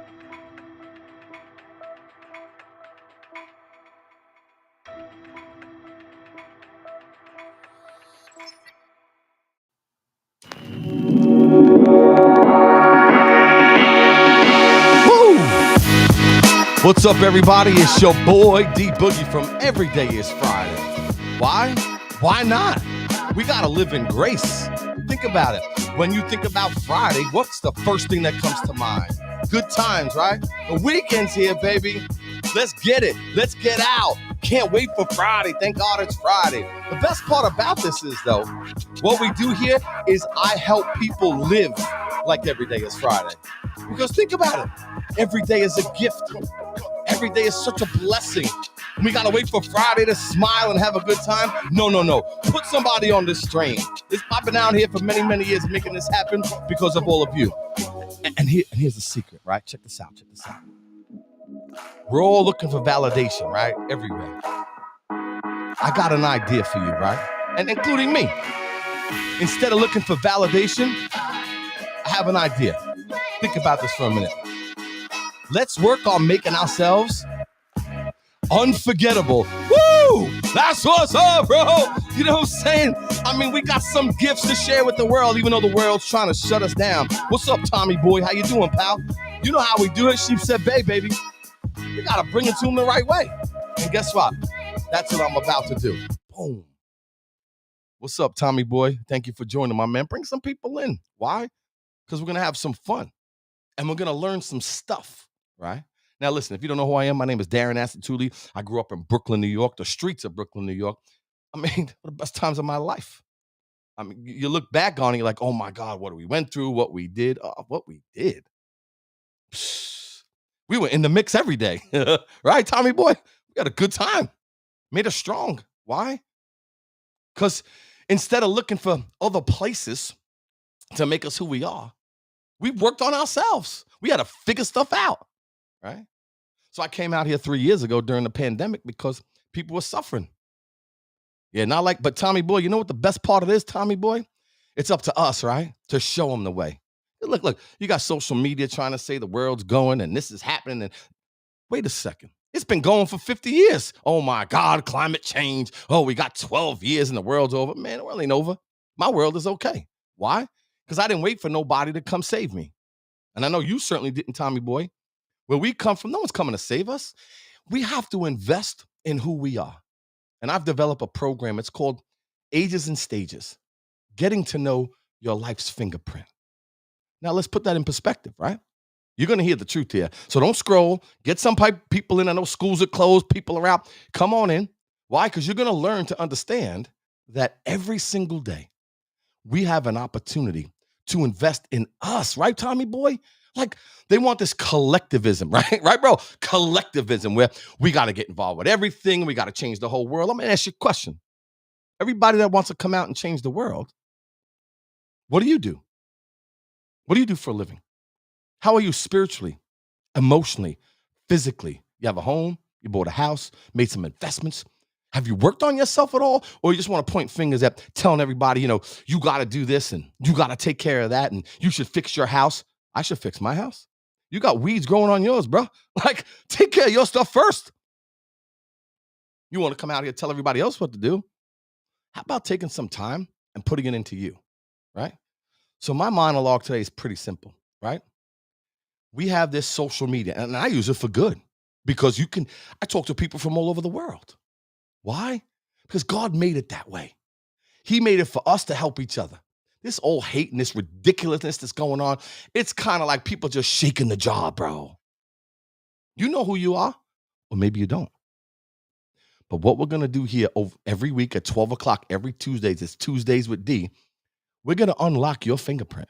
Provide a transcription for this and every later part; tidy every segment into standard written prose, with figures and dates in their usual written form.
Woo! What's up, everybody? It's your boy D Boogie from Every Day is Friday. Why? Why not? We gotta live in grace. Think about it. When you think about Friday, what's the first thing that comes to mind? Good times, right? The weekend's here, baby. Let's get it. Let's get out. Can't wait for Friday. Thank God it's Friday. The best part about this is, though, what we do here is I help people live like every day is Friday. Because think about it. Every day is a gift. Every day is such a blessing. We gotta wait for Friday to smile and have a good time. No. Put somebody on this train. I've been out here for many years making this happen because of all of you. And here's the secret, right? Check this out. We're all looking for validation, right? Everywhere. I got an idea for you, right? And including me. Instead of looking for validation, I have an idea. Think about this for a minute. Let's work on making ourselves unforgettable. Woo! That's what's up, bro. You know what I'm saying? I mean, we got some gifts to share with the world, even though the world's trying to shut us down. What's up, Tommy boy? How you doing, pal? You know how we do it. Sheep said, baby. You got to bring it to him the right way. And guess what? That's what I'm about to do. Boom. What's up, Tommy boy? Thank you for joining, my man. Bring some people in. Why? Because we're going to have some fun. And we're going to learn some stuff, right? Now, listen, if you don't know who I am, my name is Darren Asatuli. I grew up in Brooklyn, New York, the streets of Brooklyn, New York. I mean, one of the best times of my life. I mean, you look back on it, you're like, oh, my God, what we went through, what we did. Psh, we were in the mix every day, right, Tommy boy? We had a good time. Made us strong. Why? Because instead of looking for other places to make us who we are, we worked on ourselves. We had to figure stuff out, right? So I came out here 3 years ago during the pandemic because people were suffering. Yeah, but Tommy boy, you know what the best part of this, Tommy boy? It's up to us, right? To show them the way. Look, you got social media trying to say the world's going and this is happening. And wait a second. It's been going for 50 years. Oh my God, climate change. Oh, we got 12 years and the world's over. Man, the world ain't over. My world is okay. Why? Because I didn't wait for nobody to come save me. And I know you certainly didn't, Tommy boy. Where we come from, no one's coming to save us. We have to invest in who we are. And I've developed a program. It's called Ages and Stages, getting to know your life's fingerprint. Now, let's put that in perspective, right? You're going to hear the truth here. So don't scroll. Get some people in. I know schools are closed. People are out. Come on in. Why? Because you're going to learn to understand that every single day we have an opportunity to invest in us, right, Tommy boy? Like they want this collectivism, right? Right, bro? Collectivism where we got to get involved with everything. We got to change the whole world. I'm going to ask you a question. Everybody that wants to come out and change the world, what do you do? What do you do for a living? How are you spiritually, emotionally, physically? You have a home, you bought a house, made some investments. Have you worked on yourself at all? Or you just want to point fingers at telling everybody, you got to do this and you got to take care of that and you should fix your house. I should fix my house. You got weeds growing on yours, bro. Like, take care of your stuff first. You want to come out here and tell everybody else what to do? How about taking some time and putting it into you, right? So my monologue today is pretty simple, right? We have this social media, and I use it for good because I talk to people from all over the world. Why? Because God made it that way. He made it for us to help each other. This old hate and this ridiculousness that's going on, it's kind of like people just shaking the jaw, bro. You know who you are, or maybe you don't. But what we're going to do here every week at 12 o'clock, every Tuesdays, it's Tuesdays with D, we're going to unlock your fingerprint.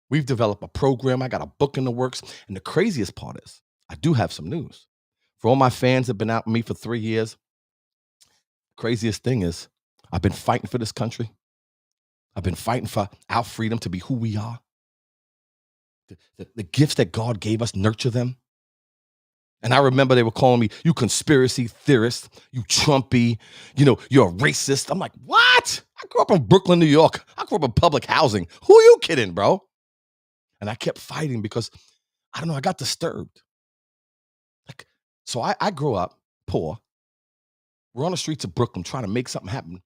We've developed a program. I got a book in the works. And the craziest part is I do have some news. For all my fans that have been out with me for 3 years, the craziest thing is I've been fighting for this country. I've been fighting for our freedom to be who we are. The gifts that God gave us, nurture them. And I remember they were calling me, you conspiracy theorist, you Trumpy, you're a racist. I'm like, what? I grew up in Brooklyn, New York. I grew up in public housing. Who are you kidding, bro? And I kept fighting because I don't know, I got disturbed. Like, so I grew up poor. We're on the streets of Brooklyn trying to make something happen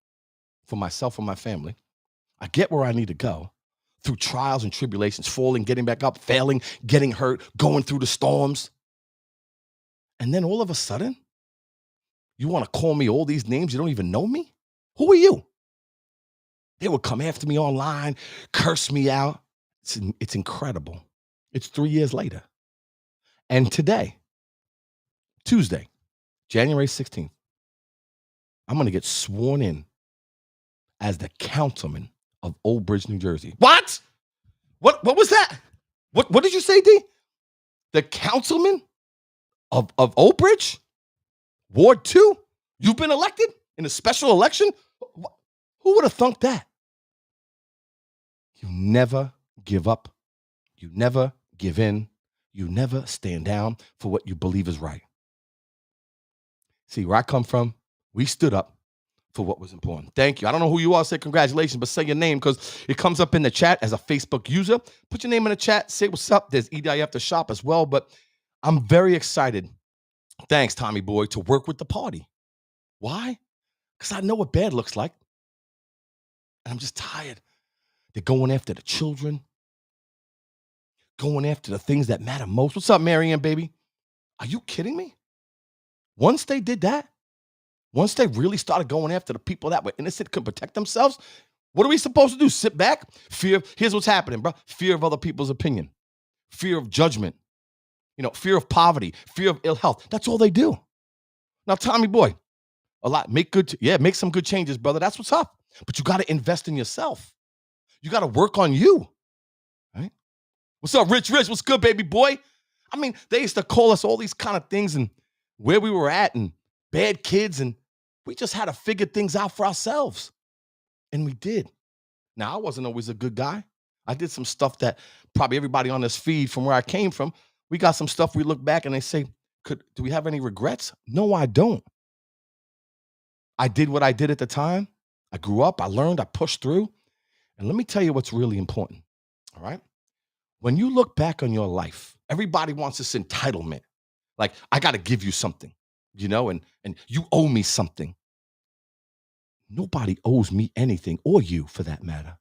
for myself and my family. I get where I need to go through trials and tribulations, falling, getting back up, failing, getting hurt, going through the storms. And then all of a sudden, you want to call me all these names, you don't even know me? Who are you? They would come after me online, curse me out. It's incredible. It's 3 years later. And today, Tuesday, January 16th, I'm going to get sworn in as the councilman of Old Bridge, New Jersey. What? What was that? What did you say, D? The councilman of Old Bridge? Ward 2? You've been elected in a special election? Who would have thunk that? You never give up. You never give in. You never stand down for what you believe is right. See, where I come from, we stood up for what was important. Thank you. I don't know who you are. Say congratulations, but say your name because it comes up in the chat as a Facebook user. Put your name in the chat. Say what's up. There's EDIF to shop as well, but I'm very excited. Thanks, Tommy Boy, to work with the party. Why? Because I know what bad looks like. And I'm just tired. They're going after the children, going after the things that matter most. What's up, Marianne, baby? Are you kidding me? Once they did that, once they really started going after the people that were innocent, couldn't protect themselves, what are we supposed to do? Sit back? Here's what's happening, bro. Fear of other people's opinion, fear of judgment, fear of poverty, fear of ill health. That's all they do. Now, Tommy Boy, make some good changes, brother. That's what's up. But you got to invest in yourself. You got to work on you, right? What's up, Rich? What's good, baby boy? I mean, they used to call us all these kind of things and where we were at and bad kids, and we just had to figure things out for ourselves. And we did. Now, I wasn't always a good guy. I did some stuff that probably everybody on this feed from where I came from, we got some stuff we look back and they say, do we have any regrets? No, I don't. I did what I did at the time. I grew up, I learned, I pushed through. And let me tell you what's really important, all right? When you look back on your life, everybody wants this entitlement. Like, I got to give you something, and you owe me something. Nobody owes me anything, or you for that matter.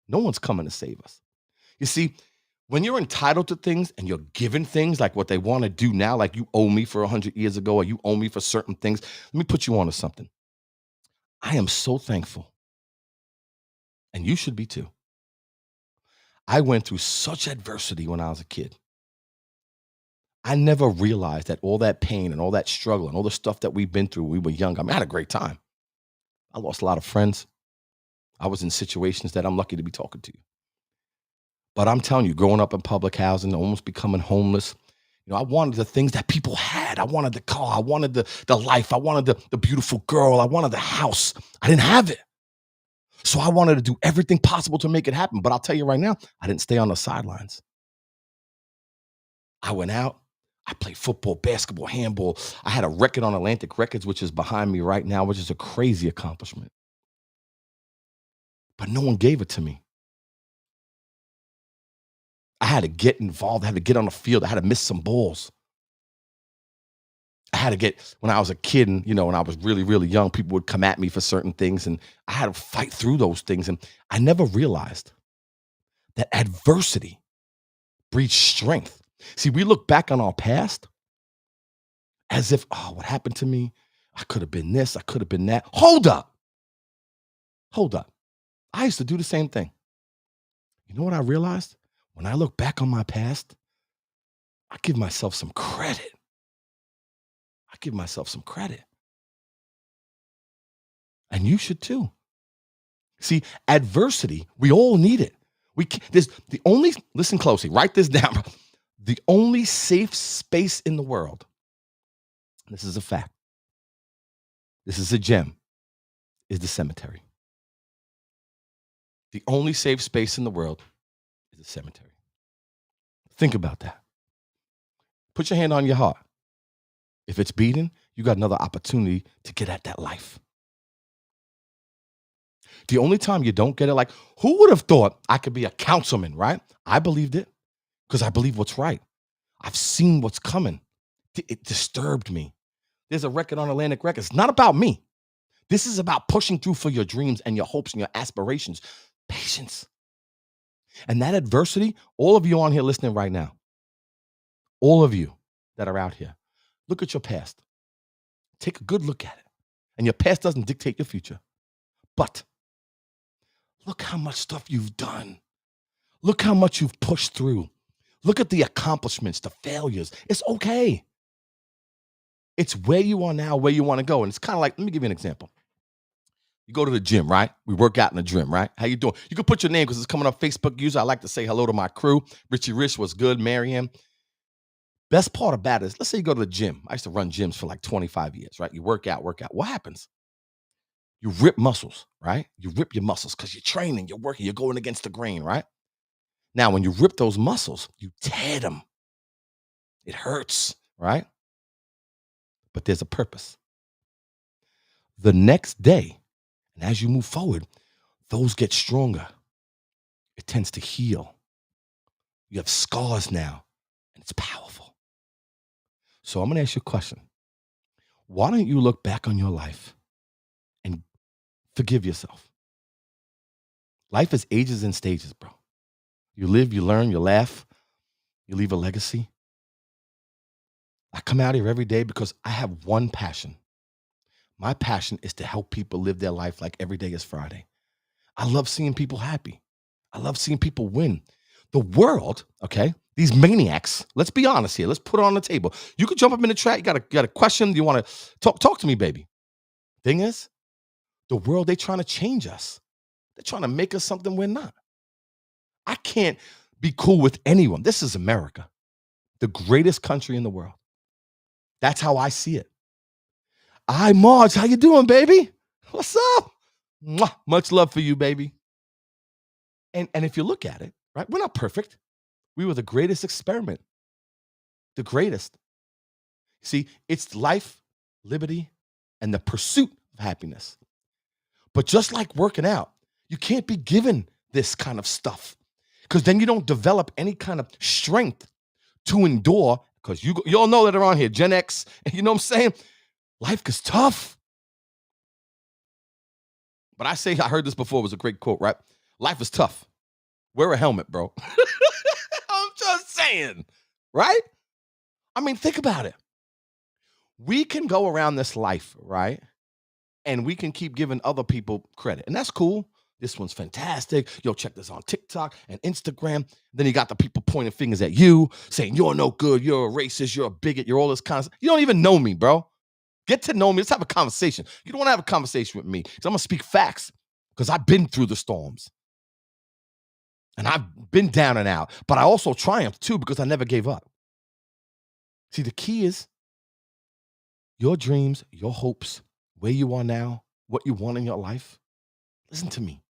No one's coming to save us. You see, when you're entitled to things and you're given things like what they want to do now, like you owe me for 100 years ago or you owe me for certain things, let me put you on to something. I am so thankful, and you should be too. I went through such adversity when I was a kid. I never realized that all that pain and all that struggle and all the stuff that we've been through when we were young, I mean, I had a great time. I lost a lot of friends. I was in situations that I'm lucky to be talking to you. But I'm telling you, growing up in public housing, almost becoming homeless, I wanted the things that people had. I wanted the car. I wanted the life. I wanted the beautiful girl. I wanted the house. I didn't have it. So I wanted to do everything possible to make it happen. But I'll tell you right now, I didn't stay on the sidelines. I went out. I played football, basketball, handball. I had a record on Atlantic Records, which is behind me right now, which is a crazy accomplishment. But no one gave it to me. I had to get involved. I had to get on the field. I had to miss some balls. I had to get, when I was a kid and, when I was really, really young, people would come at me for certain things and I had to fight through those things. And I never realized that adversity breeds strength. See, we look back on our past as if, what happened to me? I could have been this. I could have been that. Hold up. I used to do the same thing. You know what I realized? When I look back on my past, I give myself some credit. And you should too. See, adversity, we all need it. Listen closely, write this down. The only safe space in the world, this is a fact, this is a gem, is the cemetery. The only safe space in the world is the cemetery. Think about that. Put your hand on your heart. If it's beating, you got another opportunity to get at that life. The only time you don't get it, like, who would have thought I could be a councilman, right? I believed it. because I believe what's right. I've seen what's coming. It disturbed me. There's a record on Atlantic Records. It's not about me. This is about pushing through for your dreams and your hopes and your aspirations. Patience. And that adversity, all of you on here listening right now, all of you that are out here, look at your past. Take a good look at it. And your past doesn't dictate your future. But look how much stuff you've done. Look how much you've pushed through. Look at the accomplishments, the failures. It's okay. It's where you are now, where you want to go. And it's kind of like, let me give you an example. You go to the gym, right? We work out in the gym, right? How you doing? You can put your name because it's coming up Facebook user. I like to say hello to my crew. Richie Rich was good. Marianne. Best part about it is, let's say you go to the gym. I used to run gyms for like 25 years, right? You work out. What happens? You rip muscles, right? You rip your muscles because you're training, you're working, you're going against the grain, right? Now, when you rip those muscles, you tear them. It hurts, right? But there's a purpose. The next day, and as you move forward, those get stronger. It tends to heal. You have scars now, and it's powerful. So I'm going to ask you a question. Why don't you look back on your life and forgive yourself? Life is ages and stages, bro. You live, you learn, you laugh, you leave a legacy. I come out here every day because I have one passion. My passion is to help people live their life like every day is Friday. I love seeing people happy. I love seeing people win. The world, okay, these maniacs, let's be honest here. Let's put it on the table. You could jump up in the chat. You got a question. You want to talk to me, baby. Thing is, the world, they're trying to change us. They're trying to make us something we're not. I can't be cool with anyone. This is America, the greatest country in the world. That's how I see it. Hi, Marge. How you doing, baby? What's up? Mwah. Much love for you, baby. And if you look at it, right, we're not perfect. We were the greatest experiment. The greatest. See, it's life, liberty, and the pursuit of happiness. But just like working out, you can't be given this kind of stuff because then you don't develop any kind of strength to endure, because you all know that are on here, Gen X, you know what I'm saying? Life is tough. But I heard this before, it was a great quote, right? Life is tough. Wear a helmet, bro. I'm just saying, right? I mean, think about it. We can go around this life, right? And we can keep giving other people credit. And that's cool. This one's fantastic. Yo, check this on TikTok and Instagram. Then you got the people pointing fingers at you, saying you're no good, you're a racist, you're a bigot, you're all this kind of stuff. You don't even know me, bro. Get to know me. Let's have a conversation. You don't want to have a conversation with me because I'm going to speak facts because I've been through the storms. And I've been down and out. But I also triumphed too because I never gave up. See, the key is your dreams, your hopes, where you are now, what you want in your life. Listen to me.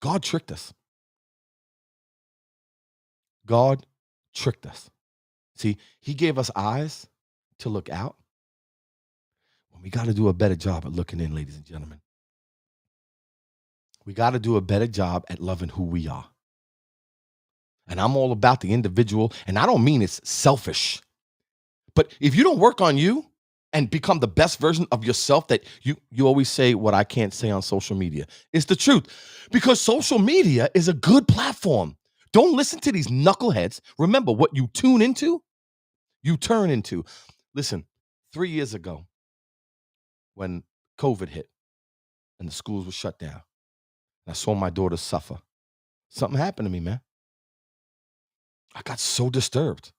God tricked us. God tricked us. See, he gave us eyes to look out. Well, we got to do a better job at looking in, ladies and gentlemen. We got to do a better job at loving who we are. And I'm all about the individual. And I don't mean it's selfish. But if you don't work on you and become the best version of yourself, that you always say what I can't say on social media. It's the truth. Because social media is a good platform. Don't listen to these knuckleheads. Remember, what you tune into, you turn into. Listen, 3 years ago, when COVID hit and the schools were shut down, and I saw my daughter suffer, something happened to me, man. I got so disturbed.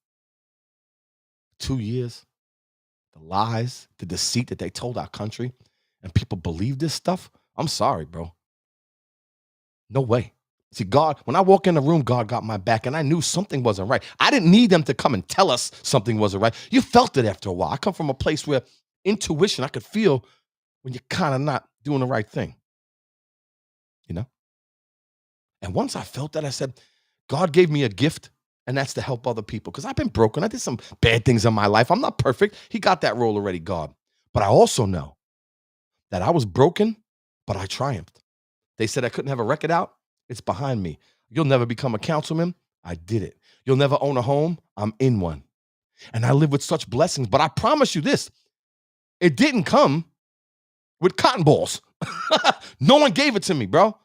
2 years, the lies, the deceit that they told our country, and people believe this stuff. I'm sorry, bro. No way. See, God, when I walk in the room, God got my back, and I knew something wasn't right. I didn't need them to come and tell us something wasn't right. You felt it after a while. I come from a place where intuition, I could feel when you're kind of not doing the right thing, you know? And once I felt that, I said, God gave me a gift, and that's to help other people. Because I've been broken. I did some bad things in my life. I'm not perfect. He got that role already, God. But I also know that I was broken, but I triumphed. They said I couldn't have a record out. It's behind me. You'll never become a councilman. I did it. You'll never own a home. I'm in one. And I live with such blessings. But I promise you this, it didn't come with cotton balls. No one gave it to me, bro.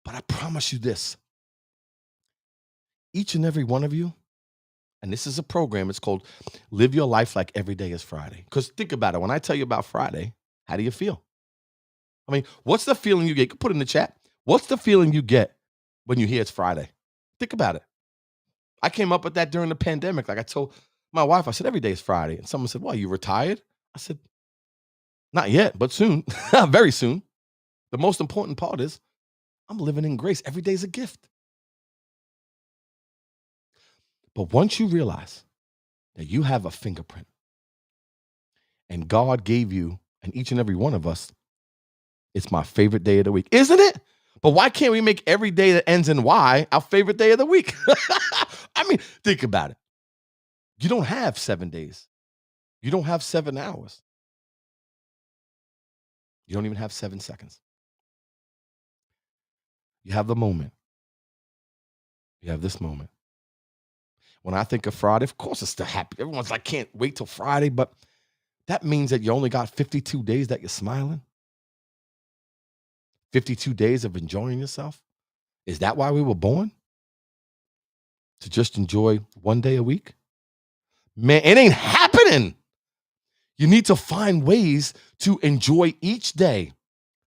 But I promise you this, each and every one of you, and this is a program, it's called Live Your Life Like Every Day is Friday. Because think about it, when I tell you about Friday, how do you feel? I mean, what's the feeling you get? You can put it in the chat. What's the feeling you get when you hear it's Friday? Think about it. I came up with that during the pandemic. Like I told my wife, I said, every day is Friday. And someone said, well, you retired? I said, not yet, but soon, very soon. The most important part is I'm living in grace. Every day is a gift. But once you realize that you have a fingerprint and God gave you, and each and every one of us, it's my favorite day of the week, isn't it? But why can't we make every day that ends in Y our favorite day of the week? I mean, think about it. You don't have 7 days. You don't have 7 hours. You don't even have 7 seconds. You have the moment. You have this moment. When I think of Friday, of course it's still happy. Everyone's like, can't wait till Friday, but that means that you only got 52 days that you're smiling. 52 days of enjoying yourself. Is that why we were born? To just enjoy one day a week? Man, it ain't happening. You need to find ways to enjoy each day.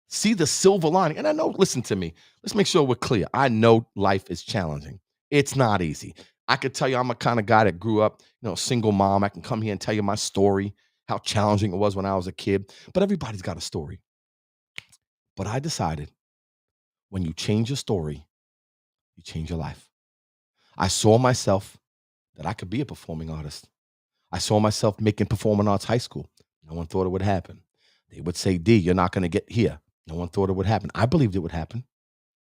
See the silver lining. And I know, listen to me. Let's make sure we're clear. I know life is challenging. It's not easy. I could tell you I'm a kind of guy that grew up, single mom. I can come here and tell you my story, how challenging it was when I was a kid. But everybody's got a story. But I decided when you change your story, you change your life. I saw myself that I could be a performing artist. I saw myself making performing arts high school. No one thought it would happen. They would say, D, you're not going to get here. No one thought it would happen. I believed it would happen.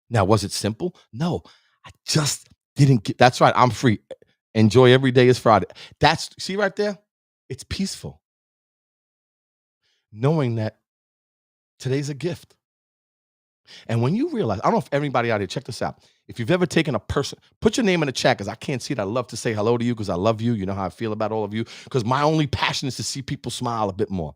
Now, was it simple? No, I just didn't get. That's right. I'm free. Enjoy every day is Friday. See right there? It's peaceful. Knowing that today's a gift. And when you realize, I don't know if everybody out here, check this out. If you've ever taken a person, put your name in the chat because I can't see it. I love to say hello to you because I love you. You know how I feel about all of you. Because my only passion is to see people smile a bit more.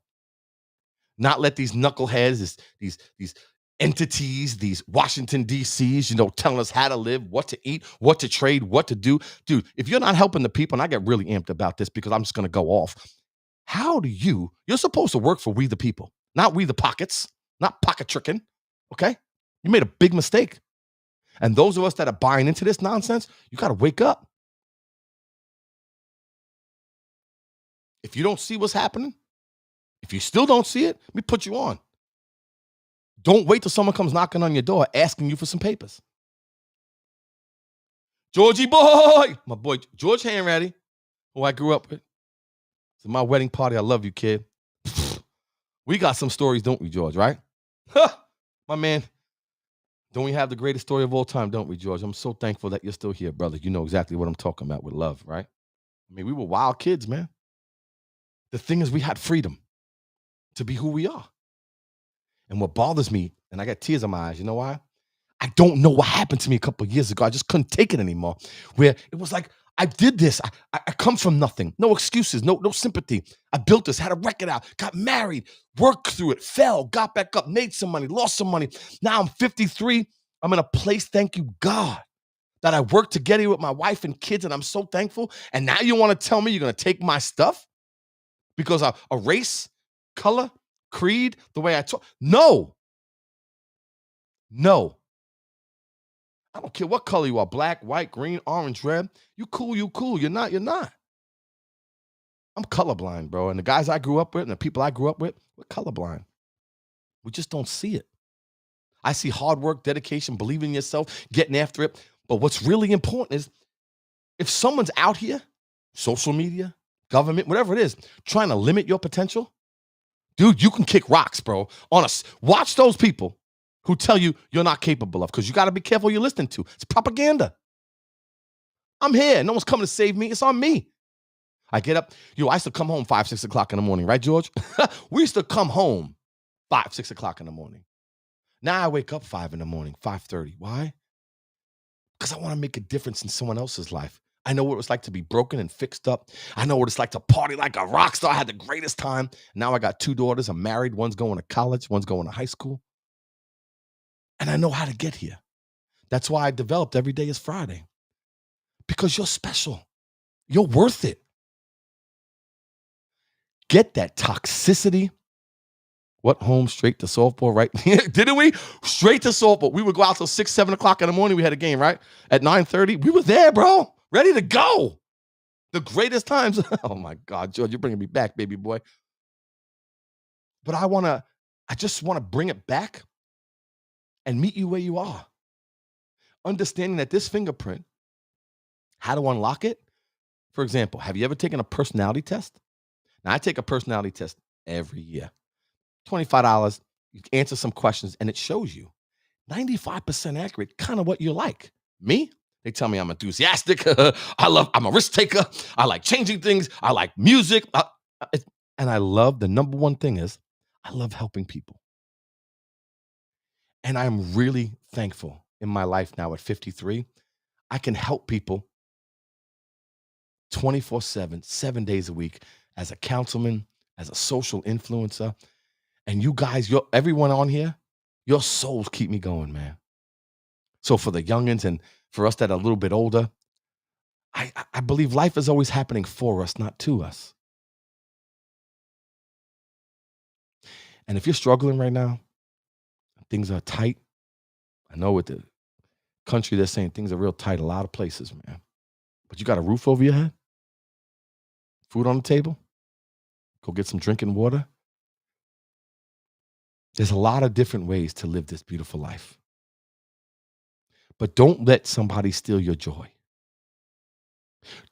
Not let these knuckleheads, these entities, these Washington, D.C.s, telling us how to live, what to eat, what to trade, what to do. Dude, if you're not helping the people, and I get really amped about this because I'm just going to go off. You're supposed to work for we the people, not we the pockets, not pocket tricking, okay? You made a big mistake. And those of us that are buying into this nonsense, you got to wake up. If you don't see what's happening, if you still don't see it, let me put you on. Don't wait till someone comes knocking on your door asking you for some papers. Georgie boy, my boy, George Hanratty, who I grew up with. It's my wedding party. I love you, kid. We got some stories, don't we, George, right? My man, don't we have the greatest story of all time, don't we, George? I'm so thankful that you're still here, brother. You know exactly what I'm talking about with love, right? I mean, we were wild kids, man. The thing is, we had freedom to be who we are. And what bothers me, and I got tears in my eyes, you know why? I don't know what happened to me a couple of years ago. I just couldn't take it anymore. Where it was like, I did this. I come from nothing. No excuses, no sympathy. I built this, had a record out, got married, worked through it, fell, got back up, made some money, lost some money. Now I'm 53. I'm in a place, thank you, God, that I worked to get here with my wife and kids, and I'm so thankful. And now you want to tell me you're going to take my stuff because of a race, color, creed, the way I talk? No. I don't care what color you are, black, white, green, orange, red. You cool. You're not. I'm colorblind, bro. And the guys I grew up with and the people I grew up with, we're colorblind. We just don't see it. I see hard work, dedication, believing in yourself, getting after it. But what's really important is if someone's out here, social media, government, whatever it is, trying to limit your potential, dude, you can kick rocks, bro. Watch those people who tell you you're not capable of, because you got to be careful who you're listening to. It's propaganda. I'm here. No one's coming to save me. It's on me. I get up. I used to come home 5, 6 o'clock in the morning, right, George? We used to come home 5, 6 o'clock in the morning. Now I wake up 5 in the morning, 5:30. Why? because I want to make a difference in someone else's life. I know what it's like to be broken and fixed up. I know what it's like to party like a rock star. I had the greatest time. Now I got 2 daughters. I'm married. One's going to college. One's going to high school. And I know how to get here. That's why I developed Every Day is Friday. Because you're special. You're worth it. Get that toxicity. What, home straight to softball, right? Didn't we? Straight to softball. We would go out till 6, 7 o'clock in the morning. We had a game, right? At 9:30. We were there, bro. Ready to go. The greatest times. Oh my God, George, you're bringing me back, baby boy. But I just want to bring it back and meet you where you are. Understanding that this fingerprint, how to unlock it. For example, have you ever taken a personality test? Now, I take a personality test every year. $25. You answer some questions and it shows you 95% accurate, kind of what you like. Me? They tell me I'm enthusiastic. I'm a risk taker. I like changing things. I like music. And I love, the number one thing is, I love helping people. And I'm really thankful in my life now at 53. I can help people 24/7, 7 days a week as a councilman, as a social influencer. And you guys, everyone on here, your souls keep me going, man. So for the youngins and for us that are a little bit older, I believe life is always happening for us, not to us. And if you're struggling right now, things are tight. I know with the country, they're saying things are real tight, a lot of places, man. But you got a roof over your head, food on the table, go get some drinking water. There's a lot of different ways to live this beautiful life. But don't let somebody steal your joy.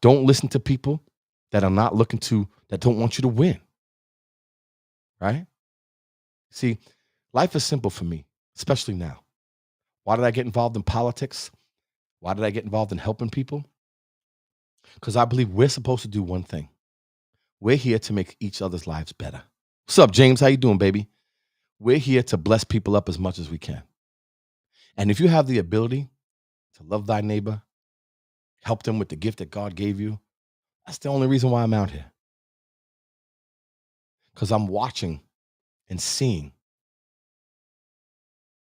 Don't listen to people that are not that don't want you to win. Right? See, life is simple for me, especially now. Why did I get involved in politics? Why did I get involved in helping people? Because I believe we're supposed to do one thing. We're here to make each other's lives better. What's up, James? How you doing, baby? We're here to bless people up as much as we can. And if you have the ability to love thy neighbor, help them with the gift that God gave you, that's the only reason why I'm out here. Because I'm watching and seeing,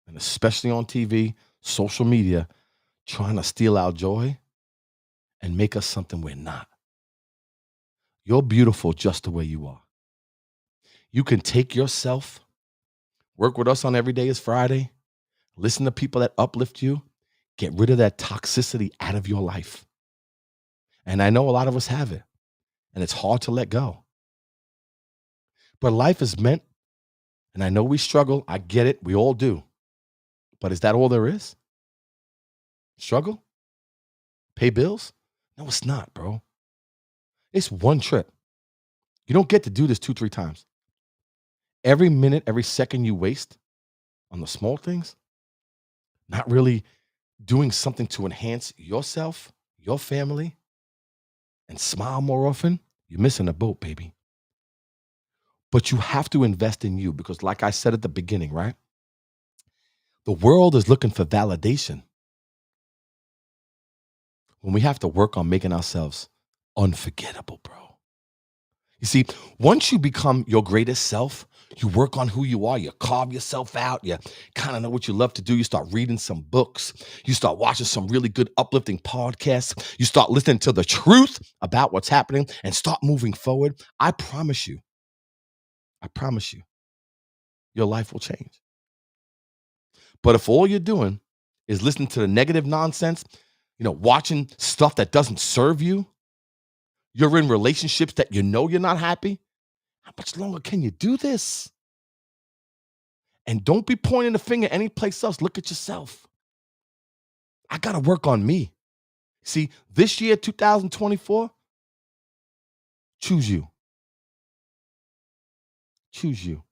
and especially on TV, social media, trying to steal our joy and make us something we're not. You're beautiful just the way you are. You can take yourself, work with us on Every Day is Friday, listen to people that uplift you, get rid of that toxicity out of your life. And I know a lot of us have it, and it's hard to let go. But life is meant, and I know we struggle. I get it. We all do. But is that all there is? Struggle? Pay bills? No, it's not, bro. It's one trip. You don't get to do this 2, 3 times. Every minute, every second you waste on the small things, not really doing something to enhance yourself, your family, and smile more often, you're missing a boat, baby. But you have to invest in you because, like I said at the beginning, right? The world is looking for validation when we have to work on making ourselves unforgettable, bro. You see, once you become your greatest self, you work on who you are, you carve yourself out, you kind of know what you love to do. You start reading some books, you start watching some really good uplifting podcasts, you start listening to the truth about what's happening and start moving forward. I promise you, your life will change. But if all you're doing is listening to the negative nonsense, watching stuff that doesn't serve you, you're in relationships that you know you're not happy, how much longer can you do this? And don't be pointing the finger anyplace else. Look at yourself. I got to work on me. See, this year, 2024, choose you. Choose you.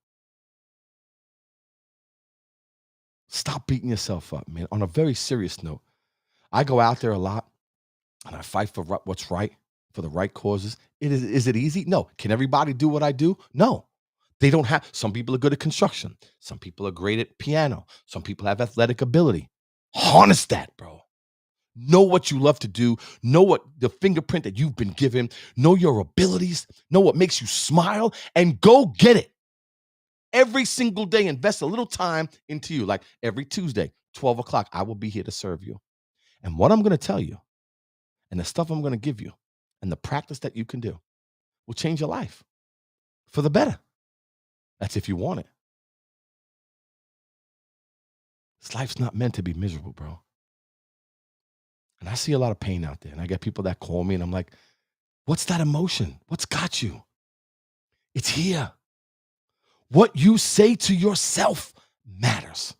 Stop beating yourself up, man. On a very serious note, I go out there a lot and I fight for what's right, for the right causes. Is it easy? No. Can everybody do what I do? No. They don't have. Some people are good at construction. Some people are great at piano. Some people have athletic ability. Harness that, bro. Know what you love to do. Know what the fingerprint that you've been given. Know your abilities. Know what makes you smile and go get it. Every single day, invest a little time into you. Like every Tuesday, 12 o'clock, I will be here to serve you. And what I'm going to tell you and the stuff I'm going to give you and the practice that you can do will change your life for the better. That's if you want it. This life's not meant to be miserable, bro. And I see a lot of pain out there. And I get people that call me and I'm like, what's that emotion? What's got you? It's here. What you say to yourself matters.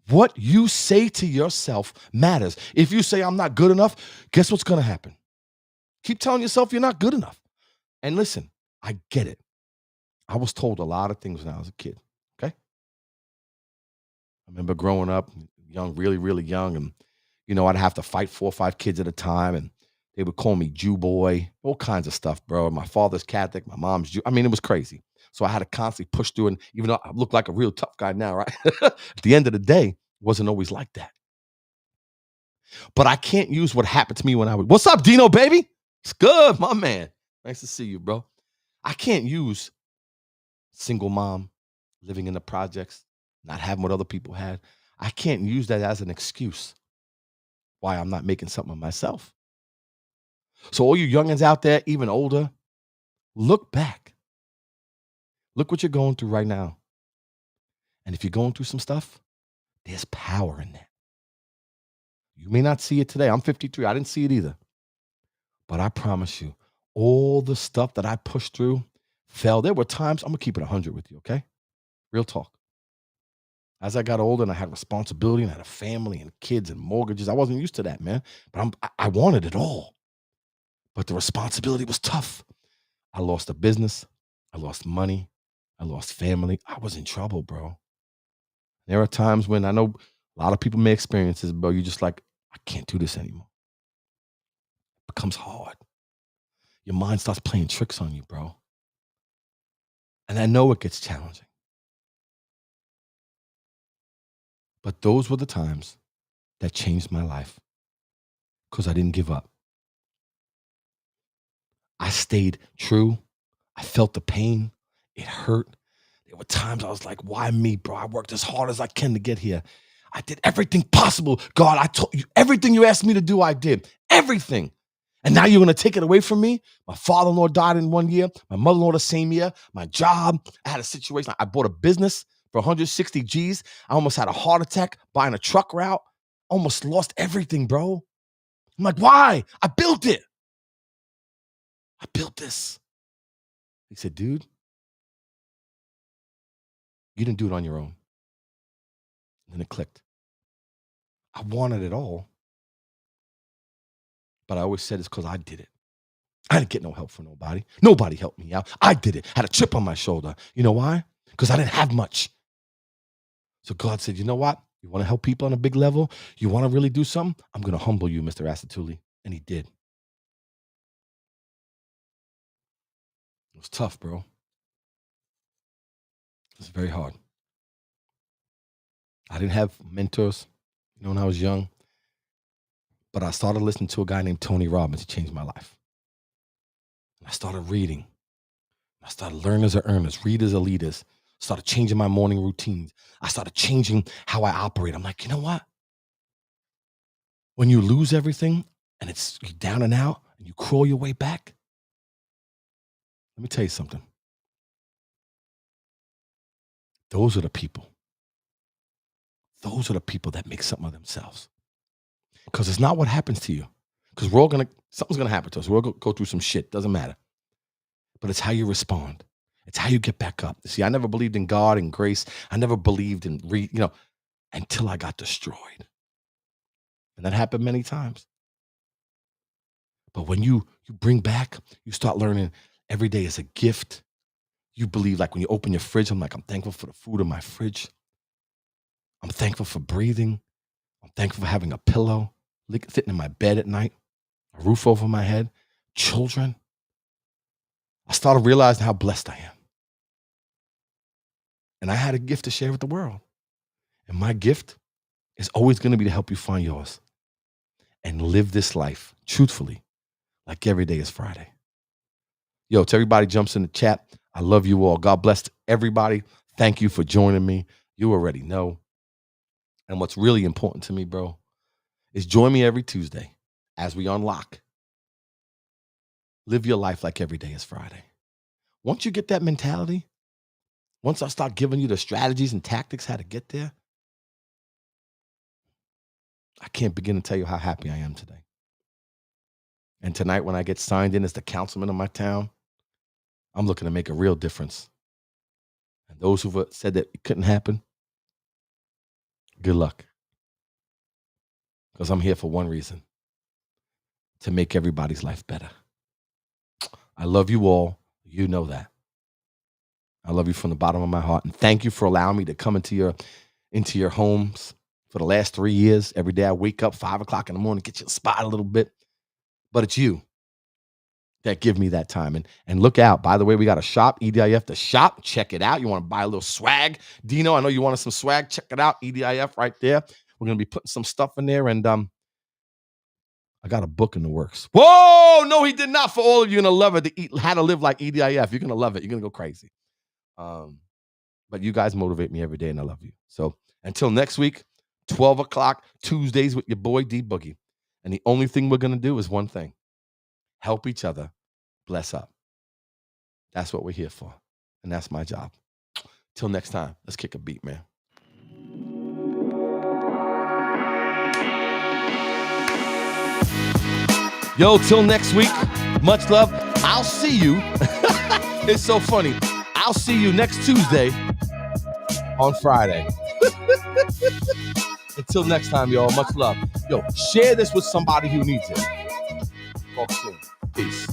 What you say to yourself matters. If you say, I'm not good enough, guess what's going to happen? Keep telling yourself you're not good enough. And listen, I get it. I was told a lot of things when I was a kid. Okay. I remember growing up young, really, really young. And, I'd have to fight 4 or 5 kids at a time. And they would call me Jew boy, all kinds of stuff, bro. My father's Catholic, my mom's Jew. I mean, it was crazy. So I had to constantly push through. And even though I look like a real tough guy now, right? At the end of the day, it wasn't always like that. But I can't use what happened to me when I was, what's up, Dino, baby? It's good, my man. Nice to see you, bro. I can't use single mom, living in the projects, not having what other people had. I can't use that as an excuse why I'm not making something of myself. So all you youngins out there, even older, look back. Look what you're going through right now. And if you're going through some stuff, there's power in that. You may not see it today. I'm 53. I didn't see it either. But I promise you, all the stuff that I pushed through fell. There were times, I'm going to keep it 100 with you, okay? Real talk. As I got older and I had responsibility and I had a family and kids and mortgages, I wasn't used to that, man. But I wanted it all. But the responsibility was tough. I lost a business. I lost money. I lost family. I was in trouble, bro. There are times when I know a lot of people may experience this, bro. You're just like, I can't do this anymore. It becomes hard. Your mind starts playing tricks on you, bro. And I know it gets challenging. But those were the times that changed my life because I didn't give up. I stayed true. I felt the pain. It hurt. There were times I was like, why me, bro? I worked as hard as I can to get here. I did everything possible. God, I told you everything you asked me to do, I did. Everything. And now you're going to take it away from me? My father-in-law died in 1 year. My mother-in-law the same year. My job. I had a situation. I bought a business for 160 G's. I almost had a heart attack buying a truck route. Almost lost everything, bro. I'm like, why? I built it. I built this. He said, dude, you didn't do it on your own. And then it clicked. I wanted it all. But I always said it's because I did it. I didn't get no help from nobody. Nobody helped me out. I did it. I had a chip on my shoulder. You know why? Because I didn't have much. So God said, you know what? You want to help people on a big level? You want to really do something? I'm going to humble you, Mr. Asatuli. And he did. It was tough, bro. It was very hard. I didn't have mentors, when I was young. But I started listening to a guy named Tony Robbins. He changed my life. I started reading. I started learning as a earners, read as a leaders. Started changing my morning routines. I started changing how I operate. I'm like, you know what? When you lose everything and it's down and out and you crawl your way back, let me tell you something. Those are the people. Those are the people that make something of themselves. Because it's not what happens to you. Because something's going to happen to us. We'll go through some shit. Doesn't matter. But it's how you respond. It's how you get back up. See, I never believed in God and grace. I never believed in, until I got destroyed. And that happened many times. But when you bring back, you start learning every day is a gift. You believe, like when you open your fridge, I'm like, I'm thankful for the food in my fridge. I'm thankful for breathing. I'm thankful for having a pillow, sitting in my bed at night, a roof over my head, children. I started realizing how blessed I am. And I had a gift to share with the world. And my gift is always going to be to help you find yours. and live this life truthfully, like every day is Friday. Yo, to everybody jumps in the chat, I love you all. God bless everybody. Thank you for joining me. You already know. And what's really important to me, bro, is join me every Tuesday as we unlock. Live your life like every day is Friday. Once you get that mentality, once I start giving you the strategies and tactics how to get there, I can't begin to tell you how happy I am today. And tonight, when I get signed in as the councilman of my town, I'm looking to make a real difference. And those who've said that it couldn't happen, good luck. Because I'm here for one reason, to make everybody's life better. I love you all. You know that. I love you from the bottom of my heart. And thank you for allowing me to come into your homes for the last 3 years. Every day I wake up 5 o'clock in the morning, get you inspired a little bit. But it's you that give me that time. And look out. By the way, we got a shop, EDIF, the shop. Check it out. You want to buy a little swag? Dino, I know you wanted some swag. Check it out. EDIF right there. We're going to be putting some stuff in there. And I got a book in the works. Whoa! No, he did not. For all of you, you're going to love it. How to live like EDIF. You're going to love it. You're going to go crazy. But you guys motivate me every day, and I love you. So until next week, 12 o'clock, Tuesdays with your boy D Boogie. And the only thing we're going to do is one thing. Help each other. Bless up. That's what we're here for. And that's my job. Till next time, let's kick a beat, man. Yo, till next week, much love. I'll see you. It's so funny. I'll see you next Tuesday on Friday. Until next time, y'all, much love. Yo, share this with somebody who needs it. Talk soon. Peace.